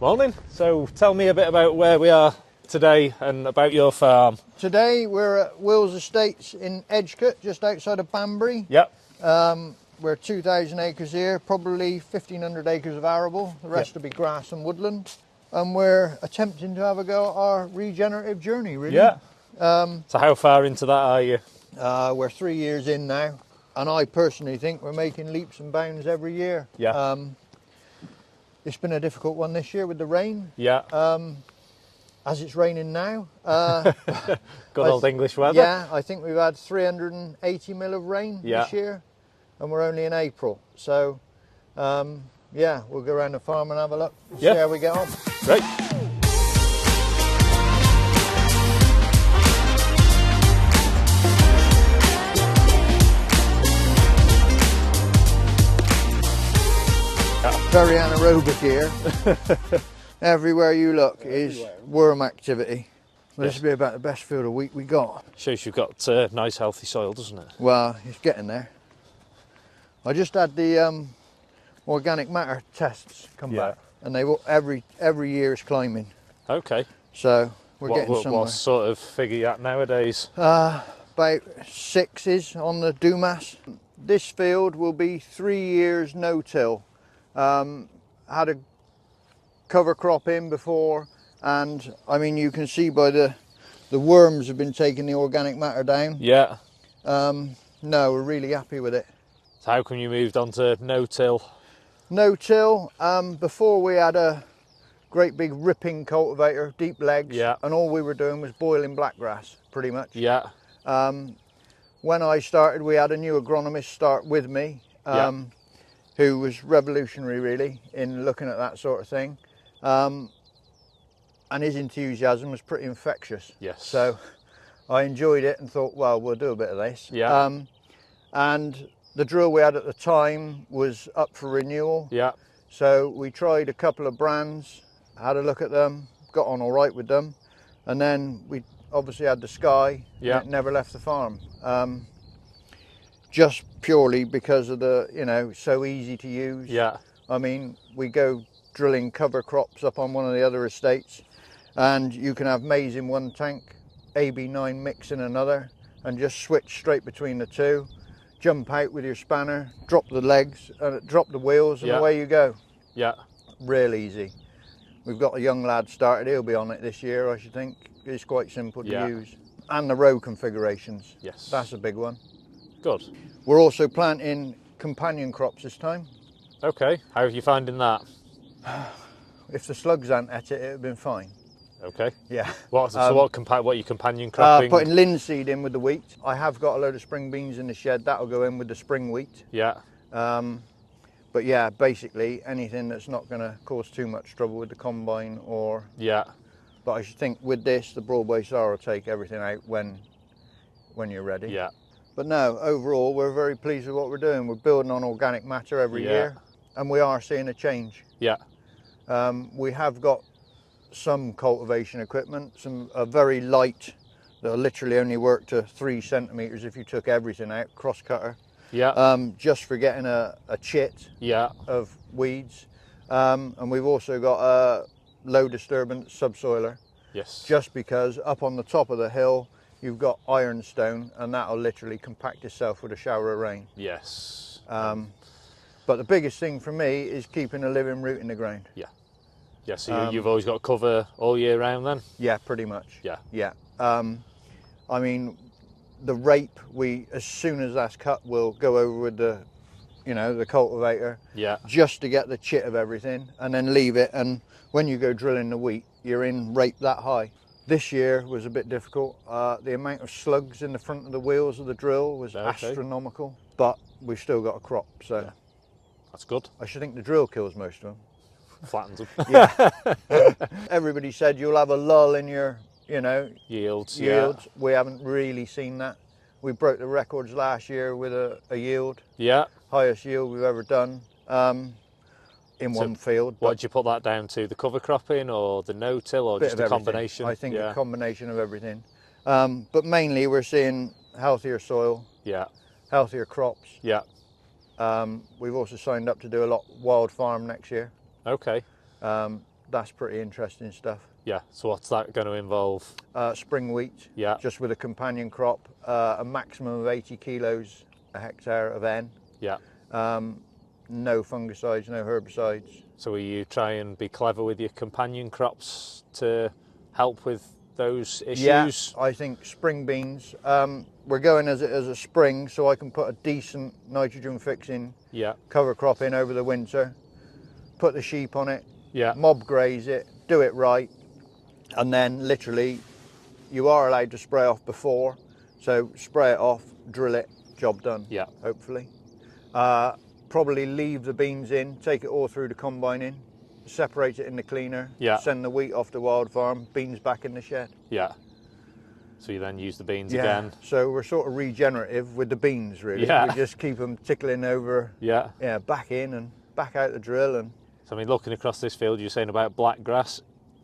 Morning. So tell me a bit about where we are today and about your farm. Today we're at Will's Estates in Edgcote, just outside of Banbury. Yep. We're 2,000 acres here, probably 1,500 acres of arable. The rest will be grass and woodland. And we're attempting to have a go at our regenerative journey, really. Yeah. So how far into that are you? We're 3 years in now, and I personally think we're making leaps and bounds every year. Yeah. It's been a difficult one this year with the rain. Yeah. As it's raining now. Good old English weather. Yeah, I think we've had 380 mil of rain this year, and we're only in April. So, yeah, we'll go around the farm and have a look, see how we get on. Great. Very anaerobic here. Everywhere you look is worm activity. Well, this will be about the best field of wheat we got. Shows you've got nice healthy soil, doesn't it? Well, it's getting there. I just had the organic matter tests come back, and they every year is climbing. Okay. So we're getting somewhere. What sort of figure you at nowadays? About 6s on the Dumas. This field will be 3 years no-till. Had a cover crop in before, and I mean you can see by the worms have been taking the organic matter down. Yeah. No, we're really happy with it. So how come you moved on to no-till? No-till, before we had a great big ripping cultivator, deep legs, and all we were doing was boiling blackgrass, pretty much. Yeah. When I started, we had a new agronomist start with me, who was revolutionary really in looking at that sort of thing. And his enthusiasm was pretty infectious. Yes. So I enjoyed it and thought, well, we'll do a bit of this. Yeah. And the drill we had at the time was up for renewal. Yeah. So we tried a couple of brands, had a look at them, got on all right with them. And then we obviously had the Sky, and it never left the farm. Just purely because of the, so easy to use. Yeah. I mean, we go drilling cover crops up on one of the other estates, and you can have maize in one tank, AB9 mix in another, and just switch straight between the two, jump out with your spanner, drop the legs, drop the wheels, and away you go. Yeah. Real easy. We've got a young lad started, he'll be on it this year, I should think. It's quite simple to use. And the row configurations. Yes. That's a big one. Good. We're also planting companion crops this time. Okay. How are you finding that? If the slugs hadn't at it, it would have been fine. Okay. Yeah. What are you companion cropping? Putting linseed in with the wheat. I have got a load of spring beans in the shed. That'll go in with the spring wheat. Yeah. But yeah, basically anything that's not going to cause too much trouble with the combine or... Yeah. But I should think with this, the Broadway Star will take everything out when you're ready. Yeah. But no, overall, we're very pleased with what we're doing. We're building on organic matter every year, and we are seeing a change. Yeah. We have got some cultivation equipment, a very light, that'll literally only work to 3 centimetres if you took everything out, cross cutter. Yeah. Just for getting a chit of weeds. And we've also got a low disturbance subsoiler. Yes. Just because up on the top of the hill, you've got ironstone, and that'll literally compact itself with a shower of rain. Yes. But the biggest thing for me is keeping a living root in the ground. Yeah. Yeah, so you've always got cover all year round then? Yeah, pretty much. Yeah. Yeah. I mean, the rape, as soon as that's cut, we'll go over with the cultivator. Yeah. Just to get the chit of everything, and then leave it. And when you go drilling the wheat, you're in rape that high. This year was a bit difficult. The amount of slugs in the front of the wheels of the drill was astronomical, but we've still got a crop, so that's good. I should think the drill kills most of them. Flattens them. Yeah. Everybody said you'll have a lull in your, yields. We haven't really seen that. We broke the records last year with a yield. Yeah. Highest yield we've ever done. In one field. What did you put that down to? The cover cropping or the no-till, or just a combination? I think a combination of everything. But mainly we're seeing healthier soil, healthier crops. Yeah. We've also signed up to do a lot wild farm next year. Okay. That's pretty interesting stuff. Yeah, so what's that going to involve? Spring wheat, yeah, just with a companion crop, a maximum of 80 kilos a hectare of N. Yeah. No fungicides, no herbicides. So will you try and be clever with your companion crops to help with those issues? Yeah, I think spring beans, we're going as a spring, so I can put a decent nitrogen fixing cover crop in over the winter, put the sheep on it, mob graze it, do it right, and then literally you are allowed to spray off before, so spray it off, drill it, job done, hopefully. Probably leave the beans in, take it all through the combining, separate it in the cleaner, send the wheat off to Wild Farm, beans back in the shed. Yeah. So you then use the beans again. So we're sort of regenerative with the beans, really. We just keep them tickling over, back in and back out the drill. And so I mean, looking across this field, you're saying about black grass.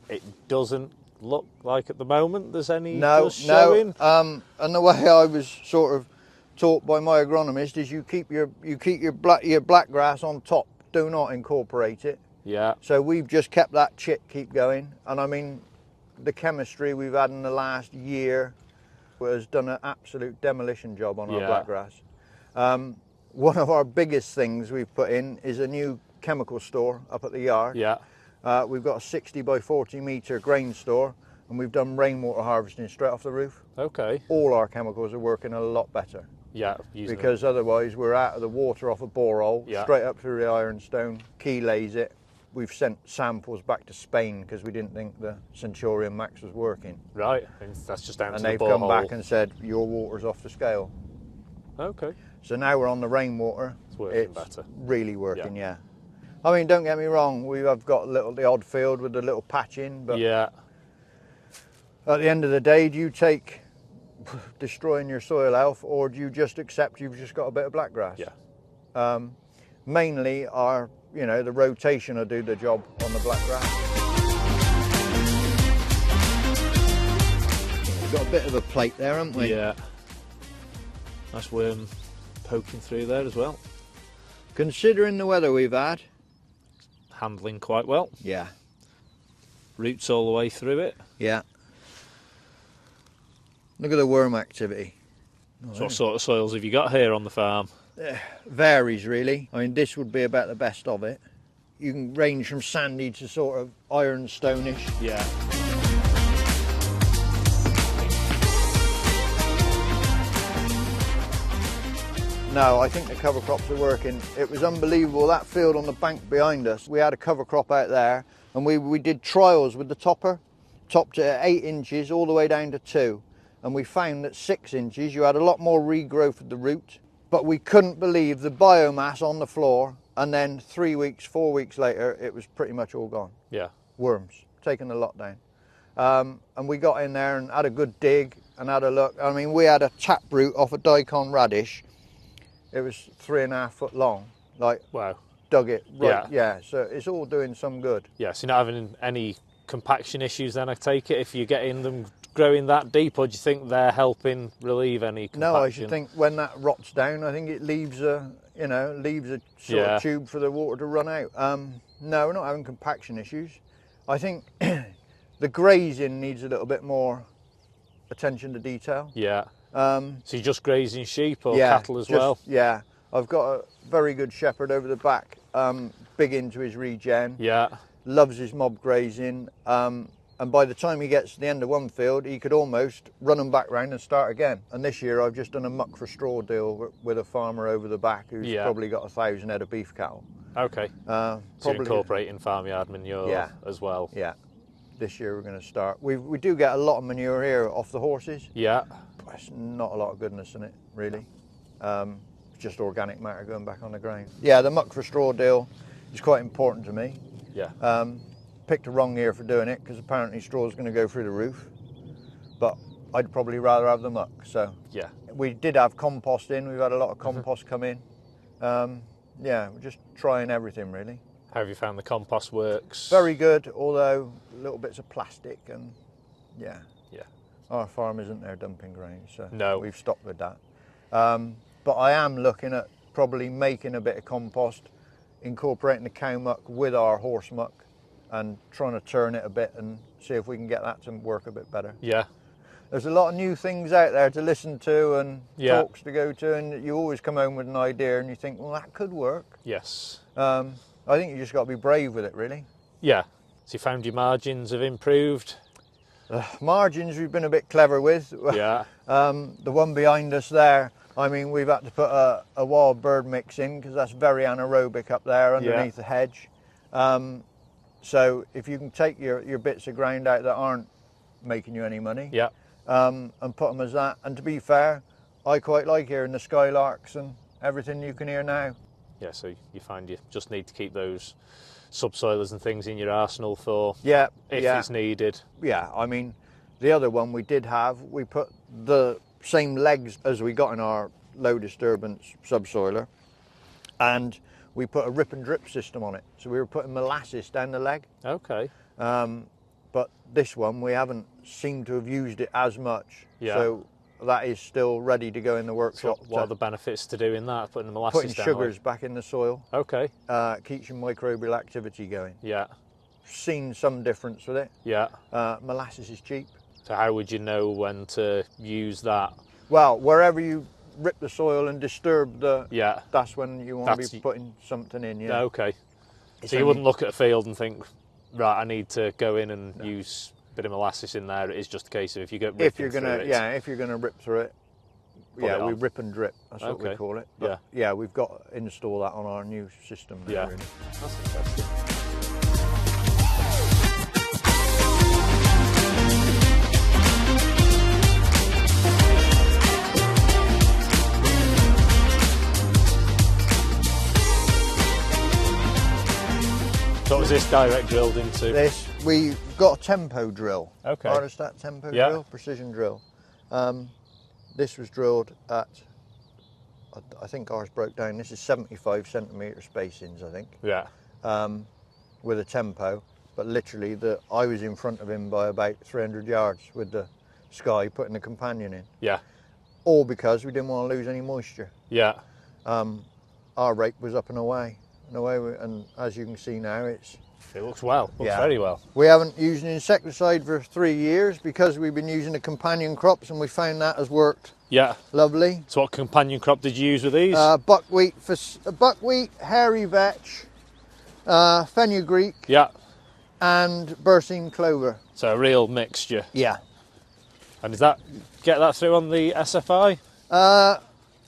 It doesn't look like at the moment there's any showing. And the way I was sort of taught by my agronomist is you keep your black grass on top. Do not incorporate it. Yeah. So we've just kept that keep going, and I mean, the chemistry we've had in the last year has done an absolute demolition job on our black grass. One of our biggest things we've put in is a new chemical store up at the yard. Yeah. We've got a 60 by 40 metre grain store, and we've done rainwater harvesting straight off the roof. Okay. All our chemicals are working a lot better. Yeah. Because otherwise we're out of the water off a borehole, straight up through the ironstone, key lays it. We've sent samples back to Spain because we didn't think the Centurion Max was working. Right, and that's just down to the borehole. And they've come back and said, your water's off the scale. Okay. So now we're on the rainwater. It's working better. Really working, yeah. I mean, don't get me wrong, I've got the odd field with a little patch in, but at the end of the day, do you take destroying your soil health, or do you just accept you've just got a bit of black grass? Yeah. Mainly the rotation will do the job on the black grass. We've got a bit of a plate there, haven't we? Yeah. Nice worm poking through there as well. Considering the weather we've had. Handling quite well. Yeah. Roots all the way through it. Yeah. Look at the worm activity. So what sort of soils have you got here on the farm? Varies really. I mean, this would be about the best of it. You can range from sandy to sort of ironstone-ish. Yeah. No, I think the cover crops are working. It was unbelievable, that field on the bank behind us. We had a cover crop out there, and we did trials with the topper. Topped it at 8 inches all the way down to 2. And we found that 6 inches, you had a lot more regrowth of the root. But we couldn't believe the biomass on the floor, and then 3 weeks, 4 weeks later, it was pretty much all gone. Yeah. Worms, taking the lot down. And we got in there and had a good dig and had a look. I mean, we had a taproot off a daikon radish. It was 3.5 foot long. Like, wow. Dug it right. Yeah, so it's all doing some good. Yeah, so you're not having any compaction issues then, I take it, if you're getting them growing that deep, or do you think they're helping relieve any compaction? No, I should think when that rots down, I think it leaves a sort of tube for the water to run out. No, we're not having compaction issues. I think the grazing needs a little bit more attention to detail. Yeah. So you're just grazing sheep or cattle as well? Yeah. I've got a very good shepherd over the back, big into his regen. Yeah. Loves his mob grazing. And by the time he gets to the end of one field, he could almost run them back round and start again. And this year I've just done a muck for straw deal with a farmer over the back who's probably got 1,000 head of beef cattle. Okay. So you're incorporating farmyard manure as well? Yeah. This year we're going to start. We do get a lot of manure here off the horses. Yeah. But it's not a lot of goodness in it, really. It's just organic matter going back on the ground. Yeah, the muck for straw deal is quite important to me. Yeah. Picked a wrong year for doing it because apparently straw is going to go through the roof, but I'd probably rather have the muck. So yeah, we did have compost in. We've had a lot of compost come in. Yeah, we're just trying everything really. How have you found the compost works? Very good, although little bits of plastic and yeah. Our farm isn't there dumping grain, so no, we've stopped with that. But I am looking at probably making a bit of compost, incorporating the cow muck with our horse muck, and trying to turn it a bit and see if we can get that to work a bit better. Yeah. There's a lot of new things out there to listen to and talks to go to, and you always come home with an idea and you think, well, that could work. Yes. I think you just got to be brave with it, really. Yeah. So you found your margins have improved? Margins we've been a bit clever with. Yeah. The one behind us there, I mean, we've had to put a wild bird mix in because that's very anaerobic up there underneath the hedge. So if you can take your bits of ground out that aren't making you any money, and put them as that. And to be fair, I quite like hearing the skylarks and everything you can hear now. Yeah, so you find you just need to keep those subsoilers and things in your arsenal for if it's needed. Yeah, I mean, the other one we did have, we put the same legs as we got in our low disturbance subsoiler, and we put a rip and drip system on it. So we were putting molasses down the leg. Okay. But this one, we haven't seemed to have used it as much. Yeah. So that is still ready to go in the workshop. So what are the benefits to doing that? Putting the molasses putting down sugars back in the soil. Okay. Keeps your microbial activity going. Yeah. Seen some difference with it. Yeah. Molasses is cheap. So how would you know when to use that? Well, wherever you rip the soil and disturb the... that's when you want to be putting something in, yeah. Okay. So you wouldn't look at a field and think, right, I need to go in and use a bit of molasses in there. It is just a case of if you get ripping if you're gonna rip through it, we rip and drip. That's what we call it. But yeah, we've got to install that on our new system now, really. That's interesting. What was this direct drilled into? This, we've got a tempo drill. Okay. Rheostat tempo drill, precision drill. This was drilled at, I think ours broke down, this is 75 centimetre spacings, I think. Yeah. With a tempo, but literally I was in front of him by about 300 yards with the Sky putting the companion in. Yeah. All because we didn't want to lose any moisture. Yeah. Our rape was up and away. And as you can see now, it looks well. Looks very well. We haven't used an insecticide for 3 years because we've been using the companion crops, and we found that has worked. Yeah. Lovely. So what companion crop did you use with these? Buckwheat, hairy vetch, fenugreek. Yeah. And Berseem clover. So a real mixture. Yeah. And does that get that through on the SFI?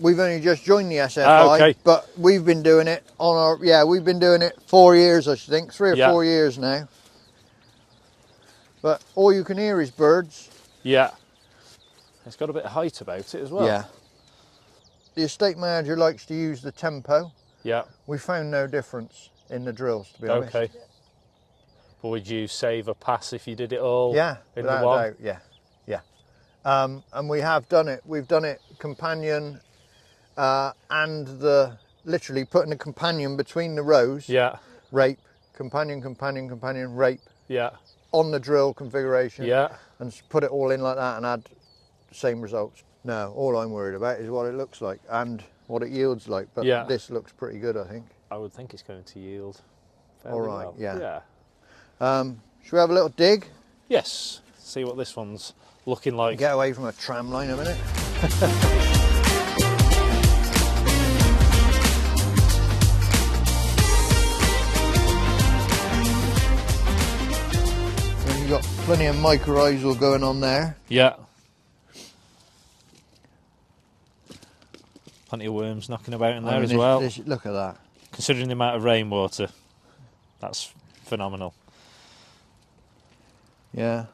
We've only just joined the SFI, but we've been doing it on our, we've been doing it 4 years, I think, 3 or 4 years now. But all you can hear is birds. Yeah. It's got a bit of height about it as well. Yeah. The estate manager likes to use the tempo. Yeah. We found no difference in the drills, to be honest. Okay. But would you save a pass if you did it all in the one? one? Yeah. And we have done it. We've done it companion and literally putting a companion between the rows. Yeah. Rape, companion, rape. Yeah. On the drill configuration. Yeah. And put it all in like that and had the same results. No, all I'm worried about is what it looks like and what it yields like. But this looks pretty good, I think. I would think it's going to yield fairly all right, well. Yeah. Should we have a little dig? Yes. See what this one's looking like. Get away from a tram line a minute. You've got plenty of mycorrhizal going on there. Yeah. Plenty of worms knocking about in there as well. Look at that. Considering the amount of rainwater, that's phenomenal. Yeah.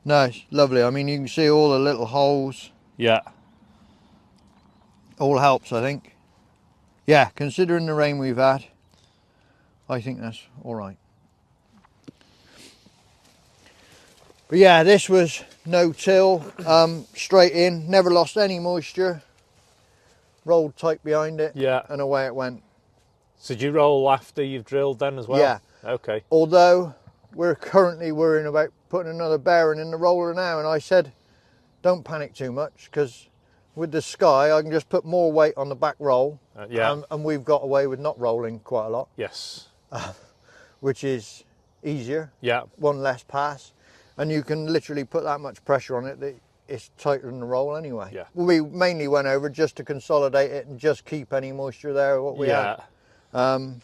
Nice, lovely. I mean, you can see all the little holes. Yeah. All helps, I think. Yeah, considering the rain we've had, I think that's all right. But yeah, this was no-till, straight in, never lost any moisture. Rolled tight behind it, and away it went. So did you roll after you've drilled then as well? Yeah. Okay. Although we're currently worrying about putting another bearing in the roller now, and I said, don't panic too much, because with the Sky I can just put more weight on the back roll, and we've got away with not rolling quite a lot. Yes. which is easier. Yeah. One less pass, and you can literally put that much pressure on it that it's tighter than the roll anyway. Yeah. We mainly went over just to consolidate it and just keep any moisture there, what we had. And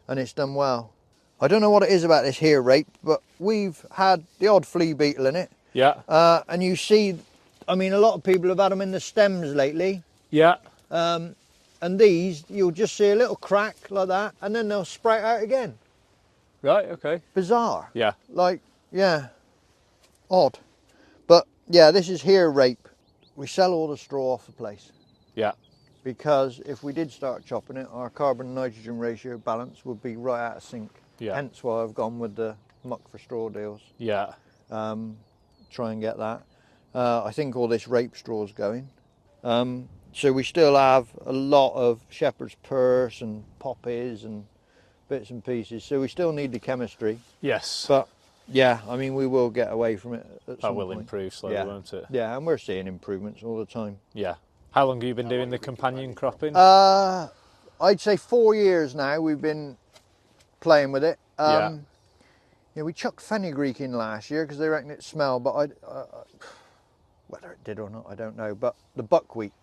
it's done well. I don't know what it is about this here rape, but we've had the odd flea beetle in it. Yeah. And you see, I mean, a lot of people have had them in the stems lately. Yeah. And these, you'll just see a little crack like that, and then they'll sprout out again. Right, okay. Bizarre. Yeah. Like, yeah, odd. But yeah, this is here rape. We sell all the straw off the place. Yeah. Because if we did start chopping it, our carbon nitrogen ratio balance would be right out of sync. Yeah. Hence why I've gone with the muck for straw deals. Yeah. Try and get that. I think all this rape straw's going. So we still have a lot of shepherd's purse and poppies and bits and pieces. So we still need the chemistry. Yes. But yeah, I mean, we will get away from it at some That will point. improve slowly, won't it? Yeah, and we're seeing improvements all the time. Yeah. How long have you been doing the companion cropping? I'd say 4 years now we've been playing with it. Yeah, we chucked fenugreek in last year because they reckon it smelled, but whether it did or not, I don't know. But the buckwheat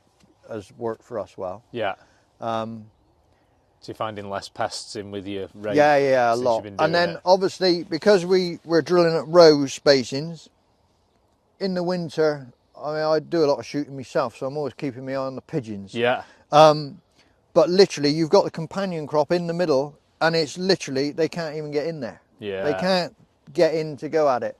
has worked for us well. Yeah. So you're finding less pests in with your rape? Yeah, a lot. And then obviously, because we're drilling at row spacings, in the winter, I mean, I do a lot of shooting myself, so I'm always keeping my eye on the pigeons. Yeah. But literally, you've got the companion crop in the middle, and it's literally, they can't even get in there. Yeah. They can't get in to go at it,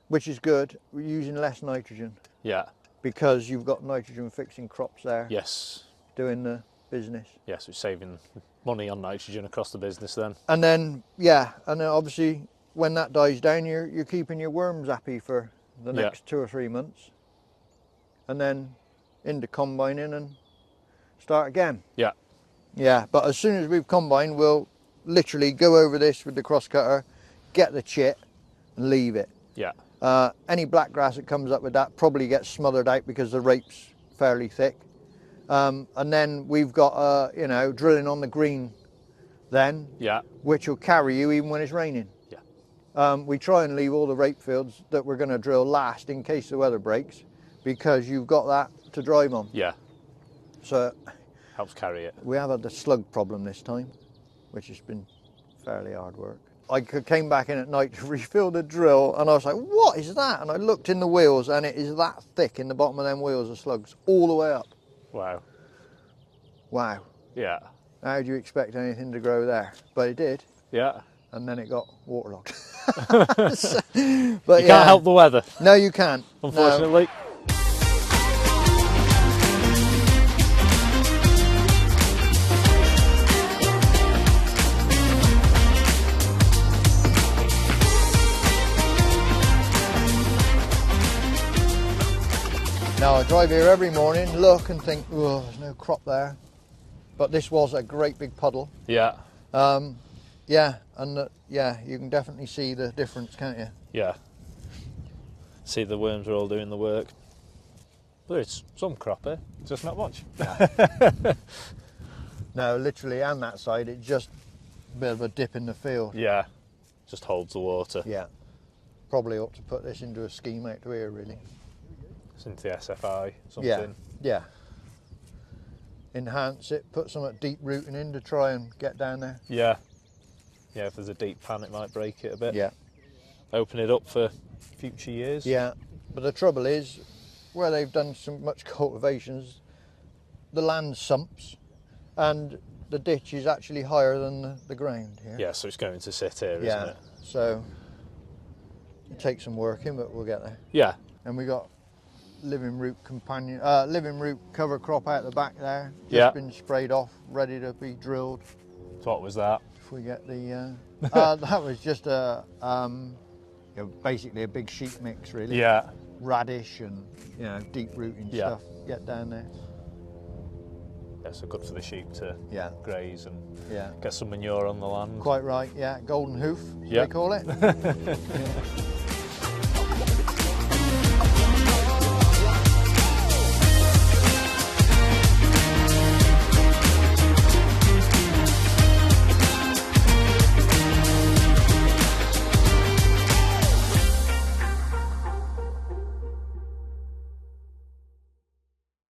which is good. We're using less nitrogen. Yeah. Because you've got nitrogen fixing crops there. Yes. Doing the business. Yes, we're saving money on nitrogen across the business then. And then, yeah, and then obviously when that dies down, you're keeping your worms happy for the next 2 or 3 months. And then into combining and start again. Yeah. Yeah, but as soon as we've combined, we'll literally go over this with the cross cutter, get the chit and leave it. Yeah. Any black grass that comes up with that probably gets smothered out because the rape's fairly thick. And then we've got, you know, drilling on the green then, which will carry you even when it's raining. Yeah. We try and leave all the rape fields that we're going to drill last in case the weather breaks, because you've got that to drive on. Yeah. So helps carry it. We have had the slug problem this time, which has been fairly hard work. I came back in at night to refill the drill, and I was like, what is that? And I looked in the wheels, and it is that thick in the bottom of them wheels of slugs all the way up. Wow. Wow. Yeah. How do you expect anything to grow there? But it did. Yeah. And then it got waterlogged. So, but you can't help the weather. No, you can't. Unfortunately. No. Now I drive here every morning, look and think, oh, there's no crop there. But this was a great big puddle. Yeah. Yeah, and yeah, you can definitely see the difference, can't you? Yeah. See, the worms are all doing the work. There's some crop here, just not much. Yeah. No, literally, and that side, it's just a bit of a dip in the field. Yeah, just holds the water. Yeah. Probably ought to put this into a scheme out to here, really. Into the SFI, something. Yeah, yeah. Enhance it, put some deep rooting in to try and get down there. Yeah. Yeah, if there's a deep pan, it might break it a bit. Yeah. Open it up for future years. Yeah, but the trouble is, where they've done so much cultivations, the land sumps, and the ditch is actually higher than the ground here. Yeah, so it's going to sit here, isn't it? So it takes some working, but we'll get there. Yeah. And we got living root cover crop out the back there. Just been sprayed off, ready to be drilled. So what was that? If we get the, that was just a, you know, basically a big sheep mix, really. Yeah. Radish and, you know, deep rooting stuff. Get down there. Yeah, so good for the sheep to graze and get some manure on the land. Quite right, yeah. Golden hoof, they call it.